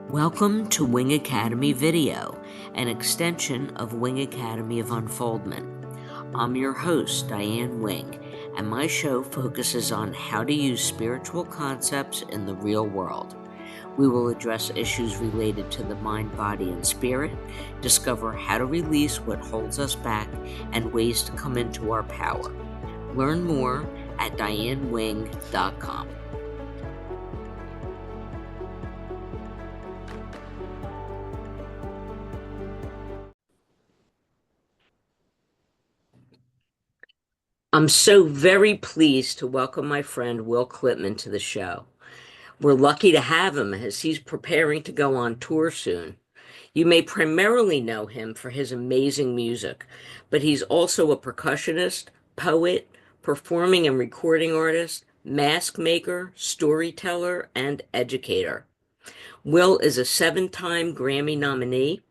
Welcome to Wing Academy Video, an extension of Wing Academy of Unfoldment. I'm your host, Diane Wing, and my show focuses on how to use spiritual concepts in the real world. We will address issues related to the mind, body, and spirit, discover how to release what holds us back, and ways to come into our power. Learn more at dianewing.com. I'm so very pleased to welcome my friend Will Clipman to the show. We're lucky to have him as he's preparing to go on tour soon. You may primarily know him for his amazing music, but he's also a percussionist, poet, performing and recording artist, mask maker, storyteller, and educator. Will is a 7-time Grammy nominee,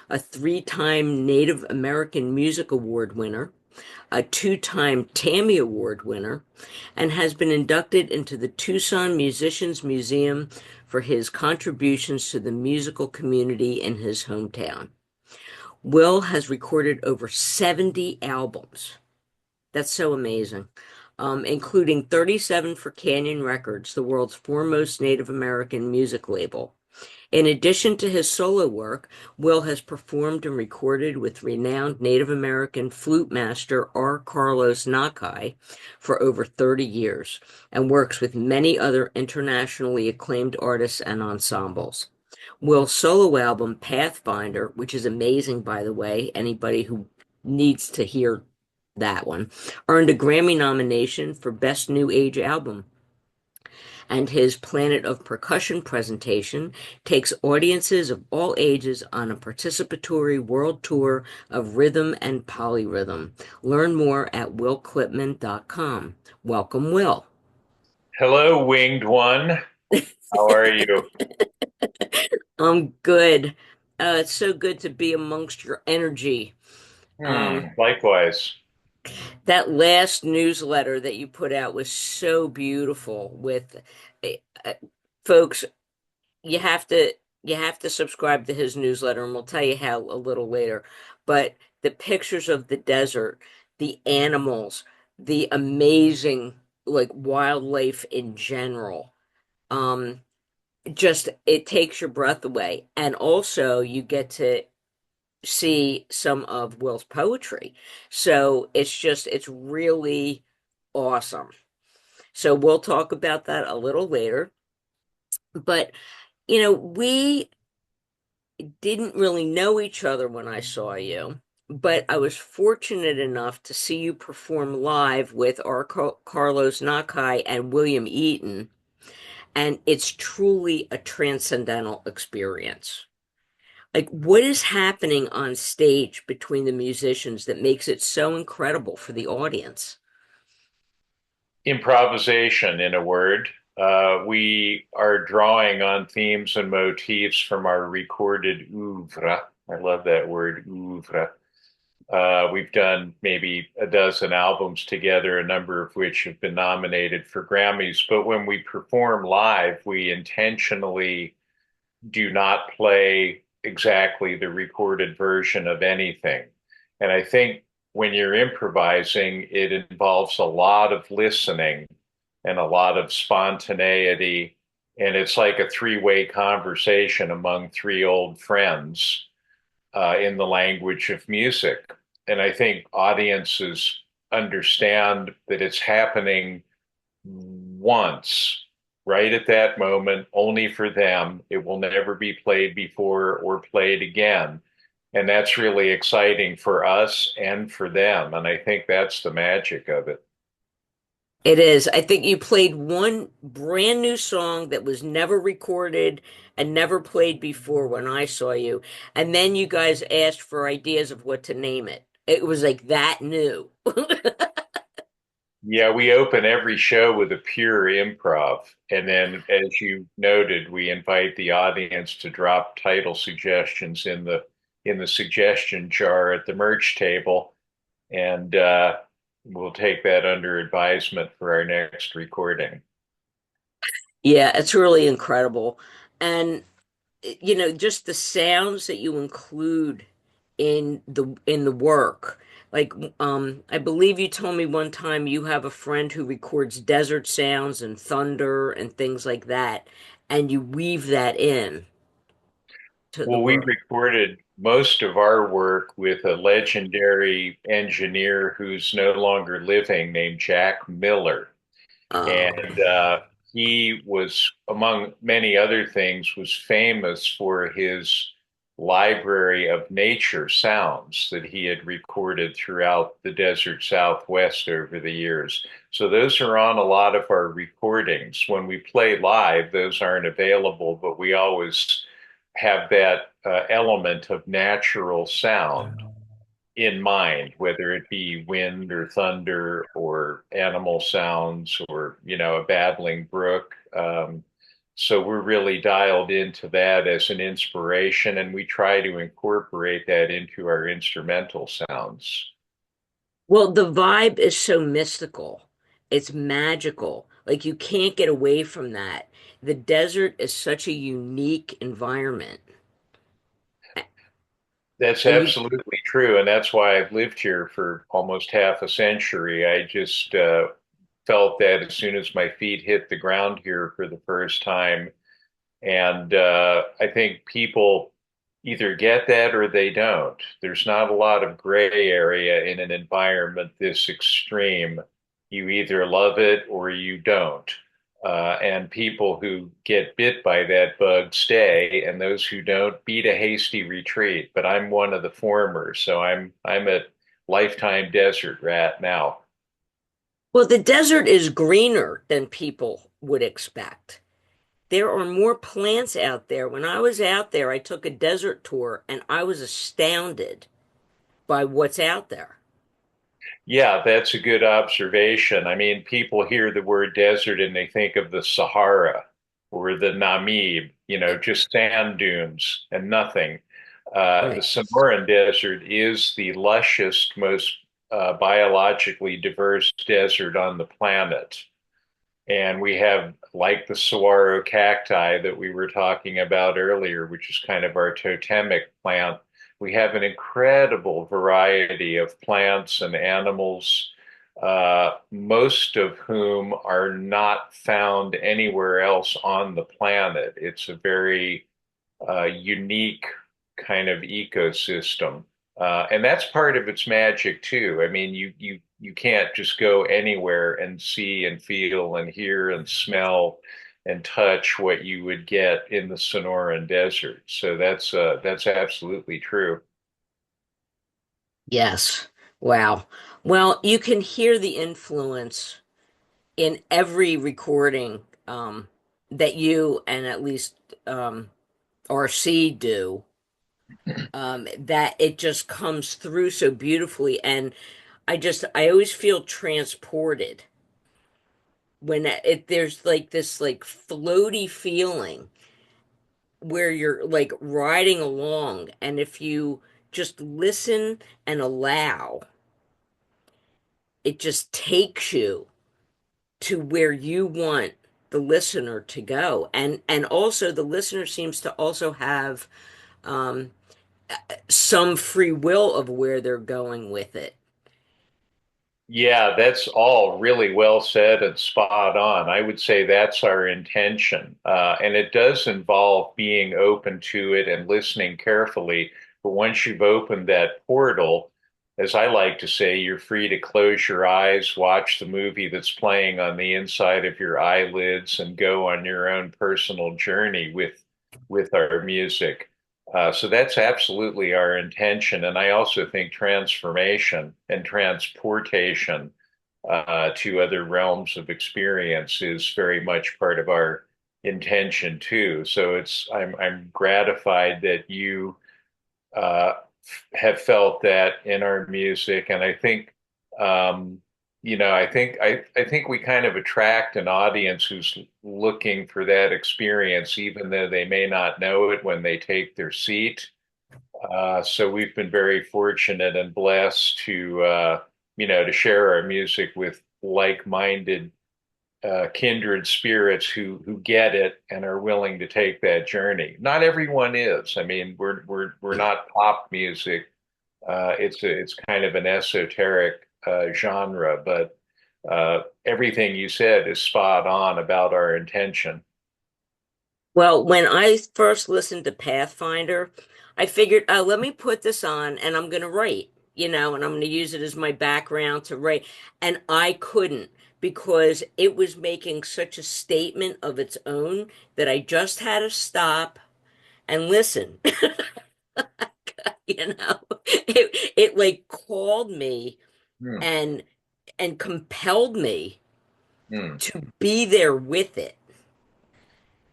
a 3-time Native American Music Award winner, a 2-time TAMMIE Award winner, and has been inducted into the Tucson Musicians Museum for his contributions to the musical community in his hometown. Will has recorded over 70 albums. That's so amazing. Including 37 for Canyon Records, the world's foremost Native American music label. In addition to his solo work, Will has performed and recorded with renowned Native American flute master R. Carlos Nakai for over 30 years and works with many other internationally acclaimed artists and ensembles. Will's solo album, Pathfinder, which is amazing, by the way, anybody who needs to hear that one, earned a Grammy nomination for Best New Age Album. And his Planet of Percussion presentation takes audiences of all ages on a participatory world tour of rhythm and polyrhythm. Learn more at willclipman.com. Welcome, Will. Hello, winged one. How are you? I'm good. It's so good to be amongst your energy. Um, Likewise. that last newsletter that you put out was so beautiful with uh, folks. You have to subscribe to his newsletter, and we'll tell you how a little later. But the pictures of the desert, the animals, the amazing like wildlife in general, um, just it takes your breath away. And also you get to see some of Will's poetry. So it's really awesome. So we'll talk about that a little later. But we didn't really know each other when I saw you, but I was fortunate enough to see you perform live with our Carlos Nakai and William Eaton, and it's truly a transcendental experience. Like, what is happening on stage between the musicians that makes it so incredible for the audience? Improvisation, in a word. We are drawing on themes and motifs from our recorded oeuvre. I love that word, oeuvre. We've done maybe a dozen albums together, a number of which have been nominated for Grammys. But when we perform live, we intentionally do not play exactly the recorded version of anything. And I think when you're improvising, it involves a lot of listening and a lot of spontaneity. And it's like a three-way conversation among three old friends in the language of music. And I think audiences understand that it's happening once, right at that moment, only for them. It will never be played before or played again. And that's really exciting for us and for them. And I think that's the magic of it. It is. I think you played one brand new song that was never recorded and never played before when I saw you. And then you guys asked for ideas of what to name it. It was like that new. Yeah, we open every show with a pure improv. And then, as you noted, we invite the audience to drop title suggestions in the suggestion jar at the merch table. And we'll take that under advisement for our next recording. Yeah, it's really incredible. And just the sounds that you include in the work. Like, I believe you told me one time you have a friend who records desert sounds and thunder and things like that, and you weave that in to the Well, we work. recorded most of our work with a legendary engineer who's no longer living named Jack Miller. Oh. And he was, among many other things, was famous for his library of nature sounds that he had recorded throughout the desert Southwest over the years. So those are on a lot of our recordings. When we play live, those aren't available, but we always have that element of natural sound in mind, whether it be wind or thunder or animal sounds or, a babbling brook. So we're really dialed into that as an inspiration, and we try to incorporate that into our instrumental sounds. Well, the vibe is so mystical. It's magical. Like you can't get away from that. The desert is such a unique environment. That's And you absolutely true. And that's why I've lived here for almost half a century. I just felt that as soon as my feet hit the ground here for the first time, and I think people either get that or they don't. There's not a lot of gray area in an environment this extreme. You either love it or you don't. And people who get bit by that bug stay, and those who don't beat a hasty retreat. But I'm one of the former, so I'm a lifetime desert rat now. Well, the desert is greener than people would expect. There are more plants out there. When I was out there, I took a desert tour and I was astounded by what's out there. Yeah, that's a good observation. I mean, people hear the word desert and they think of the Sahara or the Namib, just sand dunes and nothing. The Right. Sonoran Desert is the lushest, most biologically diverse desert on the planet. And we have, like the saguaro cacti that we were talking about earlier, which is kind of our totemic plant, we have an incredible variety of plants and animals, most of whom are not found anywhere else on the planet. It's a very unique kind of ecosystem. And that's part of its magic too. I mean, you can't just go anywhere and see and feel and hear and smell and touch what you would get in the Sonoran Desert. So that's absolutely true. Yes. Wow. Well, you can hear the influence in every recording that you and at least RC do. That it just comes through so beautifully, and I always feel transported when there's like this like floaty feeling where you're like riding along, and if you just listen and allow, it just takes you to where you want the listener to go, and also the listener seems to also have um, some free will of where they're going with it. Yeah, that's all really well said and spot on. I would say that's our intention. And it does involve being open to it and listening carefully. But once you've opened that portal, as I like to say, you're free to close your eyes, watch the movie that's playing on the inside of your eyelids, and go on your own personal journey with our music. So that's absolutely our intention. And I also think transformation and transportation to other realms of experience is very much part of our intention too. So I'm gratified that you uh, have felt that in our music, and I think I think we kind of attract an audience who's looking for that experience, even though they may not know it when they take their seat. So we've been very fortunate and blessed to share our music with like-minded kindred spirits who get it and are willing to take that journey. Not everyone is. I mean, we're not pop music. It's kind of an esoteric genre, but everything you said is spot on about our intention. Well, when I first listened to Pathfinder, I figured, oh, let me put this on and I'm going to write, and I'm going to use it as my background to write. And I couldn't because it was making such a statement of its own that I just had to stop and listen. It like called me Hmm. and compelled me Hmm. to be there with it.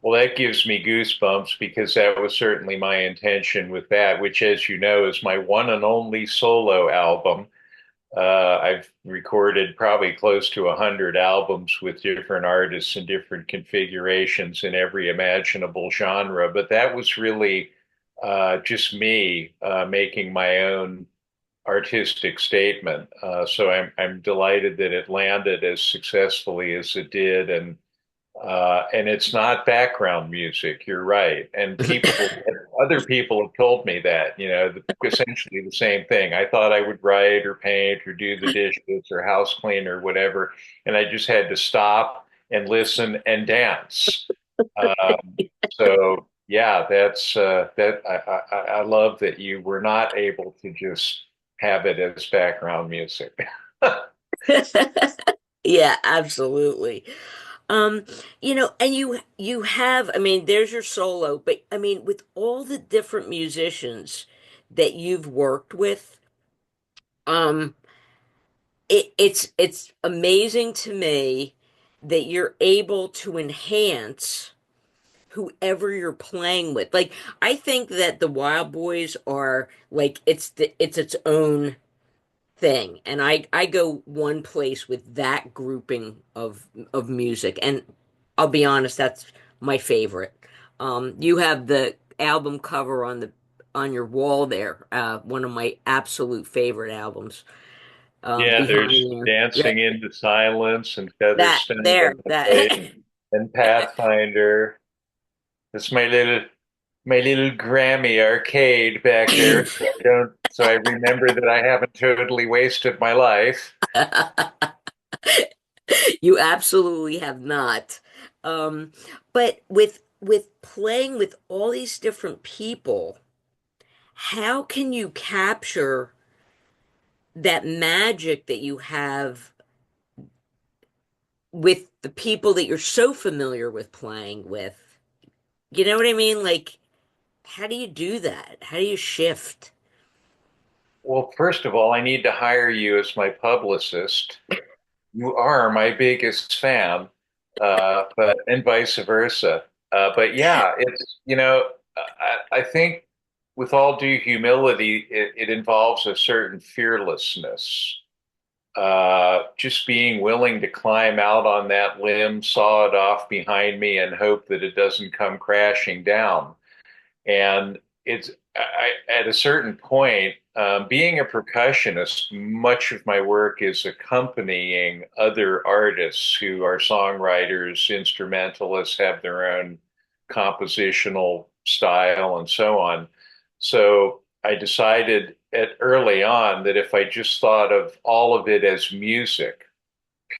Well, that gives me goosebumps because that was certainly my intention with that, which, as you know, is my one and only solo album. I've recorded probably close to 100 albums with different artists and different configurations in every imaginable genre, but that was really just me making my own artistic statement. So I'm delighted that it landed as successfully as it did, and it's not background music. You're right. And other people have told me that, essentially the same thing. I thought I would write or paint or do the dishes or house clean or whatever. And I just had to stop and listen and dance. So yeah, I love that you were not able to just have it as background music. Yeah, absolutely. Um, and you have, I mean, there's your solo, but I mean, with all the different musicians that you've worked with, um, it's amazing to me that you're able to enhance whoever you're playing with. Like, I think that the Wild Boys are like it's its own thing, and I go one place with that grouping of music, and I'll be honest, that's my favorite. You have the album cover on your wall there, one of my absolute favorite albums, Yeah, behind there's you. Yeah, Dancing into Silence and Featherstone there on the that. Lake and Pathfinder. That's my little Grammy arcade back there. So I remember that I haven't totally wasted my life. You absolutely have not. Um, but with playing with all these different people, how can you capture that magic that you have with the people that you're so familiar with playing with? You know what I mean? Like, how do you do that? How do you shift? Well, first of all, I need to hire you as my publicist. You are my biggest fan, but and vice versa. But yeah, I think with all due humility, it involves a certain fearlessness. Just being willing to climb out on that limb, saw it off behind me, and hope that it doesn't come crashing down. And at a certain point, being a percussionist, much of my work is accompanying other artists who are songwriters, instrumentalists, have their own compositional style, and so on. So I decided early on that if I just thought of all of it as music,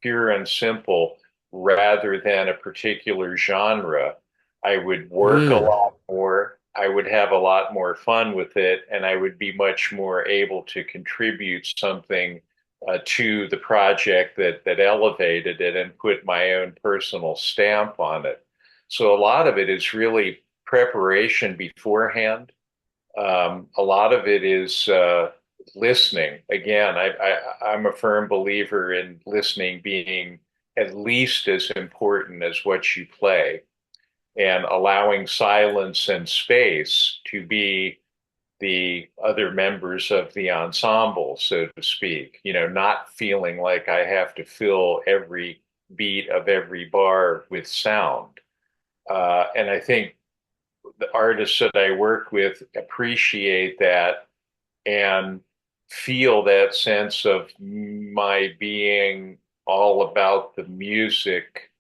pure and simple, rather than a particular genre, I would work a Mm. lot more. I would have a lot more fun with it, and I would be much more able to contribute something to the project that elevated it and put my own personal stamp on it. So a lot of it is really preparation beforehand. A lot of it is listening. Again, I'm a firm believer in listening being at least as important as what you play, and allowing silence and space to be the other members of the ensemble, so to speak. Not feeling like I have to fill every beat of every bar with sound. And I think the artists that I work with appreciate that and feel that sense of my being all about the music,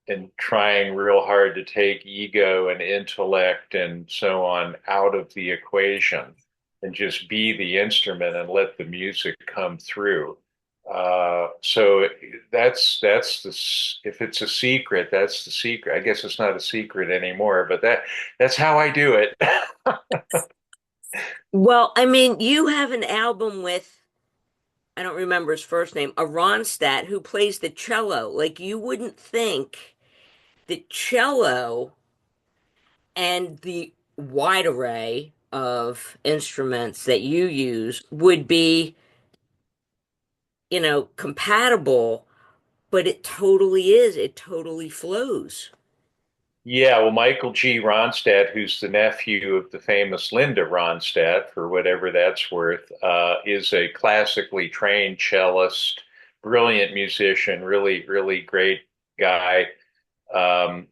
and trying real hard to take ego and intellect and so on out of the equation and just be the instrument and let the music come through. So that's the if it's a secret, that's the secret. I guess it's not a secret anymore, but that's how I do it. Well, I mean, you have an album with, I don't remember his first name, a Ronstadt who plays the cello. Like, you wouldn't think the cello and the wide array of instruments that you use would be, compatible, but it totally is. It totally flows. Yeah, well, Michael G. Ronstadt, who's the nephew of the famous Linda Ronstadt, for whatever that's worth, is a classically trained cellist, brilliant musician, really, really great guy, um,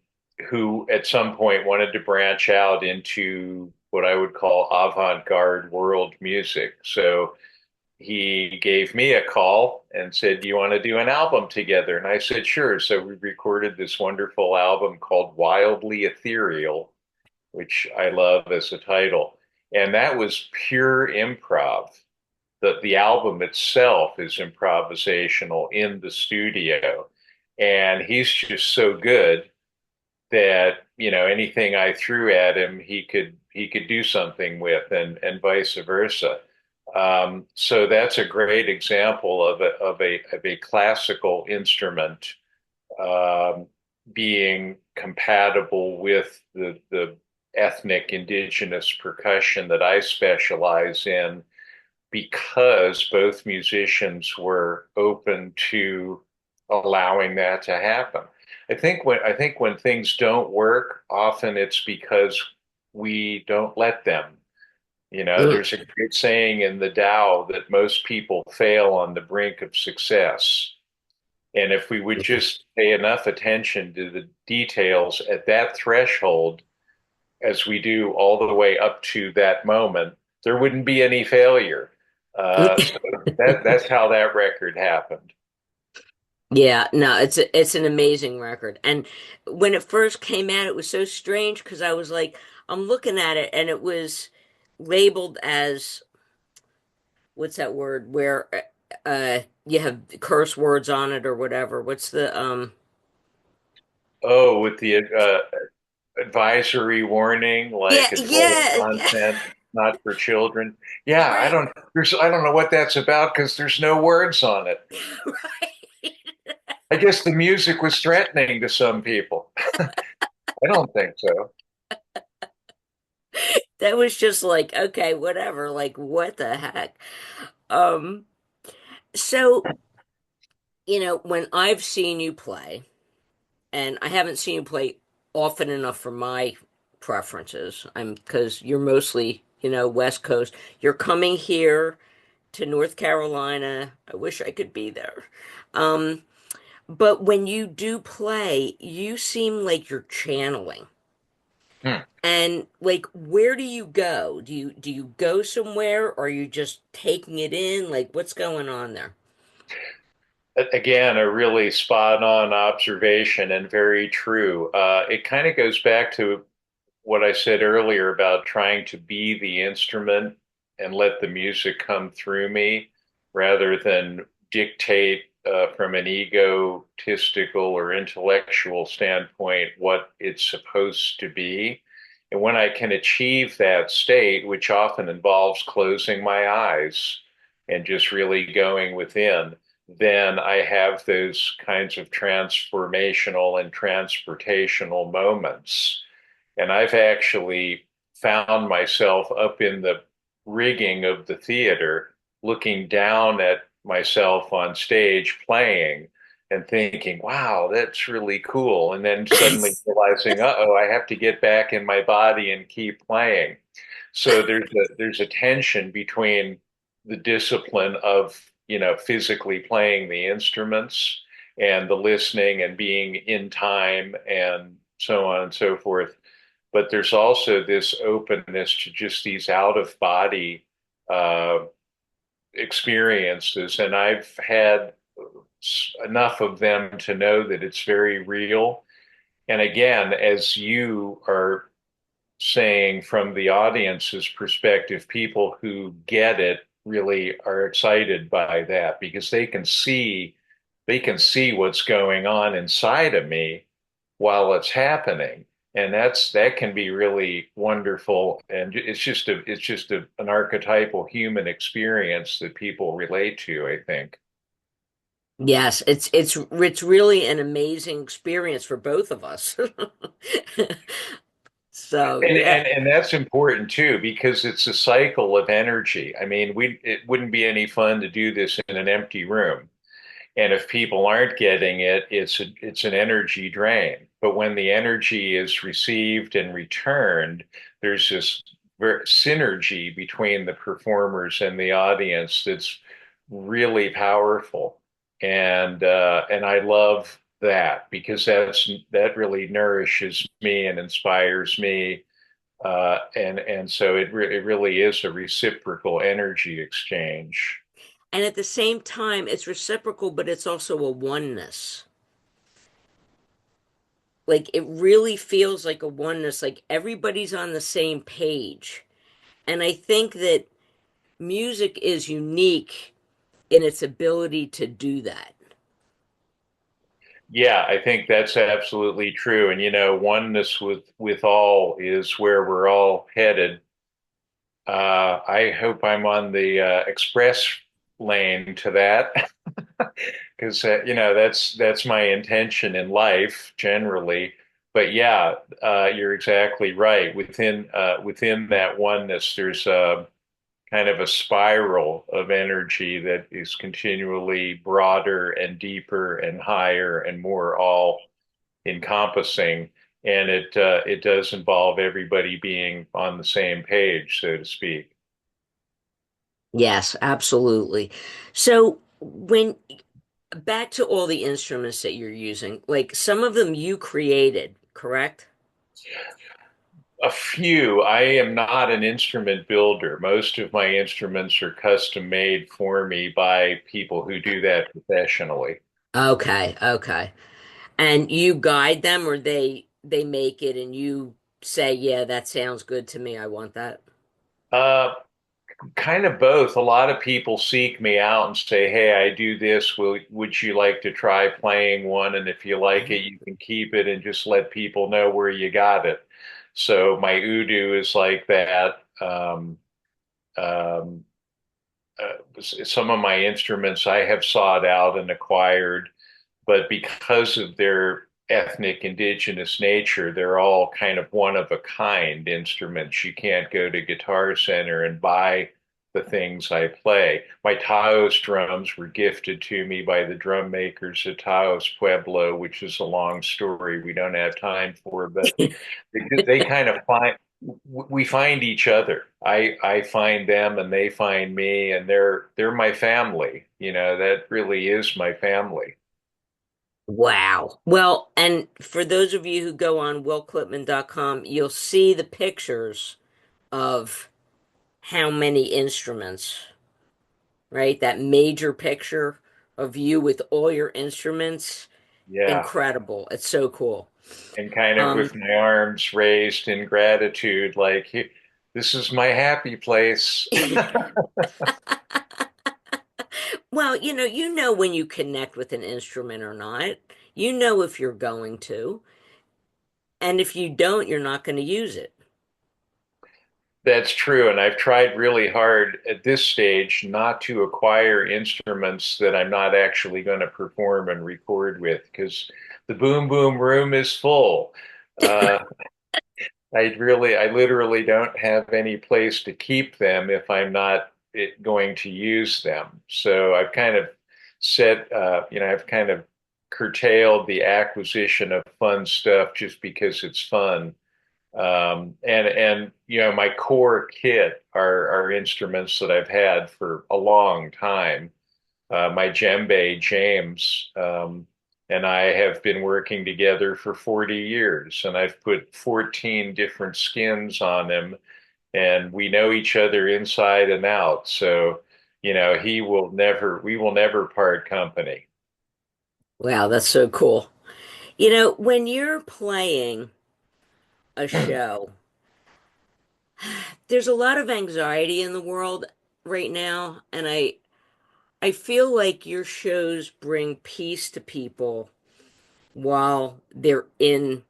who at some point wanted to branch out into what I would call avant-garde world music. So he gave me a call and said, "Do you want to do an album together?" And I said, "Sure." So we recorded this wonderful album called Wildly Ethereal, which I love as a title. And that was pure improv. The album itself is improvisational in the studio. And he's just so good that, anything I threw at him, he could do something with, and vice versa. So that's a great example of a classical instrument um, being compatible with the ethnic indigenous percussion that I specialize in, because both musicians were open to allowing that to happen. I think when things don't work, often it's because we don't let them. Mm. There's a great saying in the Tao that most people fail on the brink of success. And if we would just pay enough attention to the details at that threshold, as we do all the way up to that moment, there wouldn't be any failure. So that's how that record happened. Yeah, no, it's an amazing record. And when it first came out, it was so strange because I was like, I'm looking at it and it was labeled as, what's that word, where you have curse words on it or whatever. What's the Oh, with the advisory warning, Yeah, like adult yeah, yeah. content, not for children. Yeah, I Right. don't. I don't know what that's about because there's no words on it. Right. I guess the music was threatening to some people. I don't think so. That was just like, okay, whatever. Like, what the heck? Um, so, when I've seen you play, and I haven't seen you play often enough for my preferences, because you're mostly, West Coast. You're coming here to North Carolina. I wish I could be there. Um, but when you do play, you seem like you're channeling. Hmm. And like, where do you go? Do you go somewhere, or are you just taking it in? Like, what's going on there? Again, a really spot on observation and very true. It kind of goes back to what I said earlier about trying to be the instrument and let the music come through me rather than dictate from an egotistical or intellectual standpoint what it's supposed to be. And when I can achieve that state, which often involves closing my eyes and just really going within, then I have those kinds of transformational and transportational moments. And I've actually found myself up in the rigging of the theater, looking down at myself on stage playing and thinking, wow, that's really cool. And then suddenly realizing, uh-oh, I have to get back in my body and keep playing. So there's a tension between the discipline of, physically playing the instruments and the listening and being in time and so on and so forth. But there's also this openness to just these out of body uh, experiences. And I've had enough of them to know that it's very real. And again, as you are saying from the audience's perspective, people who get it really are excited by that because they can see what's going on inside of me while it's happening. And that can be really wonderful. And an archetypal human experience that people relate to, I think. Yes, it's really an amazing experience for both of us. So, And, yeah. and and that's important too because it's a cycle of energy. I mean, it wouldn't be any fun to do this in an empty room. And if people aren't getting it, it's an energy drain. But when the energy is received and returned, there's this synergy between the performers and the audience that's really powerful. And I love that because that really nourishes me and inspires me. And so it really is a reciprocal energy exchange. And at the same time, it's reciprocal, but it's also a oneness. Like it really feels like a oneness, like everybody's on the same page. And I think that music is unique in its ability to do that. Yeah, I think that's absolutely true. And oneness with all is where we're all headed. I hope I'm on the express lane to that because that's my intention in life generally. But yeah, you're exactly right. Within that oneness, there's a kind of a spiral of energy that is continually broader and deeper and higher and more all encompassing. And it does involve everybody being on the same page, so to speak. Yes, absolutely. So when back to all the instruments that you're using, like some of them you created, correct? A few. I am not an instrument builder. Most of my instruments are custom made for me by people who do that professionally. Okay, okay. And you guide them or they make it and you say, "Yeah, that sounds good to me. I want that." Uh, Kind of both. A lot of people seek me out and say, "Hey, I do this. Would you like to try playing one? And if you like it, you can keep it and just let people know where you got it." So my Udu is like that. Um, some of my instruments I have sought out and acquired, but because of their ethnic indigenous nature, they're all kind of one of a kind instruments. You can't go to Guitar Center and buy the things I play. My Taos drums were gifted to me by the drum makers at Taos Pueblo, which is a long story we don't have time for, but they kind of find we find each other. I find them and they find me, and they're my family. That really is my family. Wow. Well, and for those of you who go on willclipman.com, you'll see the pictures of how many instruments, right? That major picture of you with all your instruments. Yeah. Incredible. It's so cool. And kind of Um, with my arms raised in gratitude, like, this is my happy place. well, you know when you connect with an instrument or not. You know if you're going to, and if you don't, you're not going to use it. That's true. And I've tried really hard at this stage not to acquire instruments that I'm not actually going to perform and record with because the boom boom room is full. Uh, I literally don't have any place to keep them if I'm not going to use them. So I've kind of I've kind of curtailed the acquisition of fun stuff just because it's fun. And my core kit are instruments that I've had for a long time. My djembe, James, and I have been working together for 40 years, and I've put 14 different skins on him, and we know each other inside and out. So, we will never part company. Wow, that's so cool. When you're playing a show, there's a lot of anxiety in the world right now, and I feel like your shows bring peace to people while they're in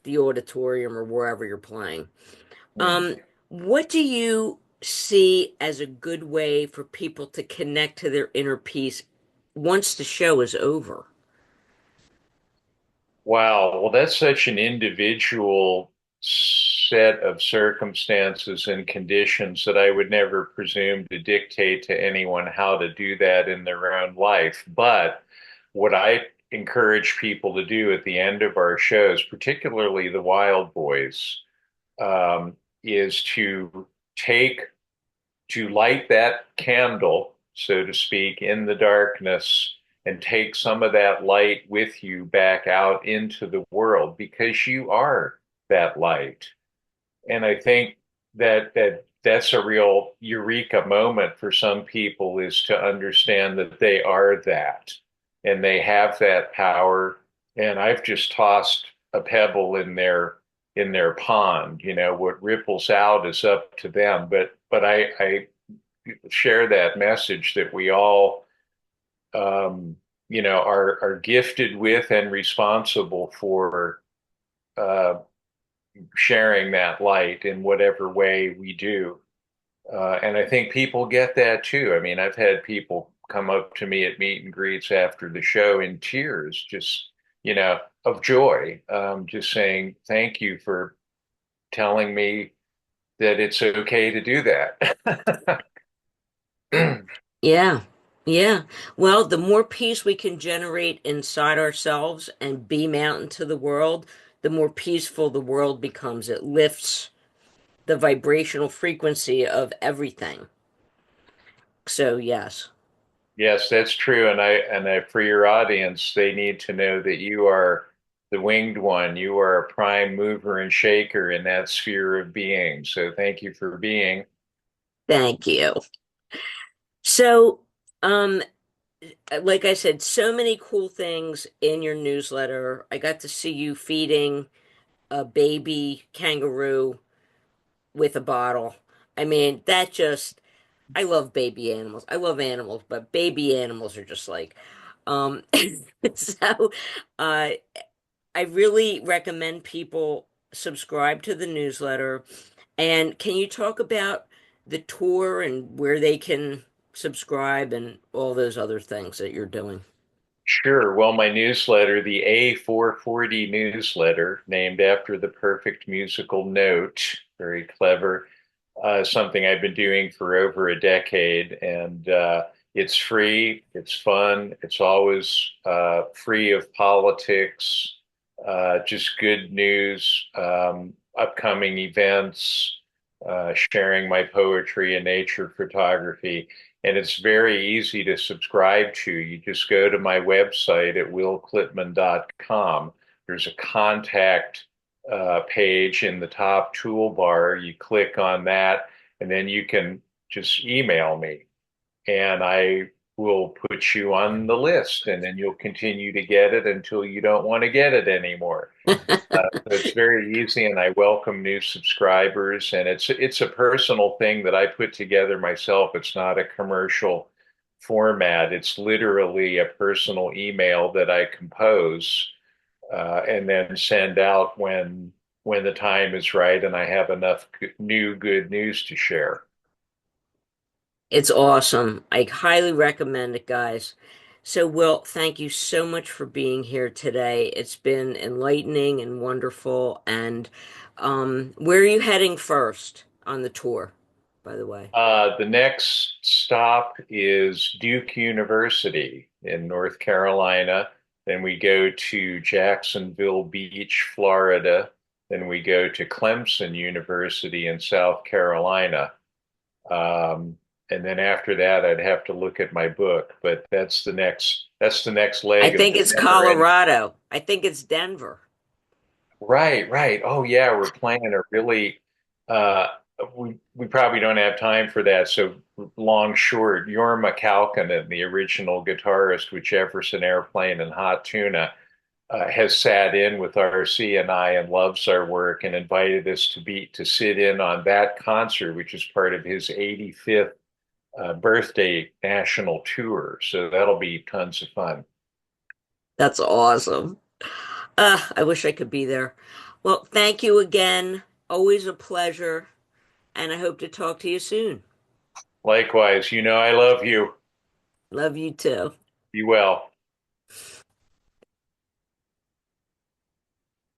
the auditorium or wherever you're playing. Mm. Um, what do you see as a good way for people to connect to their inner peace once the show is over? Wow. Well, that's such an individual set of circumstances and conditions that I would never presume to dictate to anyone how to do that in their own life. But what I encourage people to do at the end of our shows, particularly the Wild Boys, is take to light that candle, so to speak, in the darkness and take some of that light with you back out into the world because you are that light. And I think that's a real eureka moment for some people is to understand that they are that and they have that power. And I've just tossed a pebble in their pond. What ripples out is up to them. But I share that message that we all are gifted with and responsible for uh, sharing that light in whatever way we do. And I think people get that too. I mean, I've had people come up to me at meet and greets after the show in tears, just, of joy, just saying, thank you for telling me that it's okay to do that. Yeah. Yeah. Well, the more peace we can generate inside ourselves and beam out into the world, the more peaceful the world becomes. It lifts the vibrational frequency of everything. So, yes. Yes, that's true. And I for your audience, they need to know that you are the winged one. You are a prime mover and shaker in that sphere of being. So thank you for being. Thank you. So, um, like I said, so many cool things in your newsletter. I got to see you feeding a baby kangaroo with a bottle. I mean, I love baby animals. I love animals, but baby animals are just like, um, so, uh, I really recommend people subscribe to the newsletter. And can you talk about the tour and where they can subscribe and all those other things that you're doing? Sure. Well, my newsletter, the A440 newsletter, named after the perfect musical note, very clever, something I've been doing for over a decade. And it's free, it's fun, it's always free of politics, just good news, upcoming events, sharing my poetry and nature photography. And it's very easy to subscribe to. You just go to my website at willclipman.com. There's a contact page in the top toolbar. You click on that, and then you can just email me, and I will put you on the list, and then you'll continue to get it until you don't want to get it anymore. So it's very easy, and I welcome new subscribers. And it's a personal thing that I put together myself. It's not a commercial format. It's literally a personal email that I compose and then send out when the time is right and I have enough new good news to share. It's awesome. I highly recommend it, guys. So, Will, thank you so much for being here today. It's been enlightening and wonderful. And where are you heading first on the tour, by the way? The next stop is Duke University in North Carolina. Then we go to Jacksonville Beach, Florida. Then we go to Clemson University in South Carolina. Um, and then after that, I'd have to look at my book, but that's the next I leg of think the it's never ending. Colorado. I think it's Denver. Right, right. Oh yeah, we're playing a really uh we probably don't have time for that. So long short, Jorma Kaukonen, the original guitarist with Jefferson Airplane and Hot Tuna, has sat in with RC and I and loves our work and invited us to sit in on that concert, which is part of his 85th birthday national tour. So that'll be tons of fun. That's awesome. I wish I could be there. Well, thank you again. Always a pleasure, and I hope to talk to you soon. Likewise, I love you. Love you too. Be well.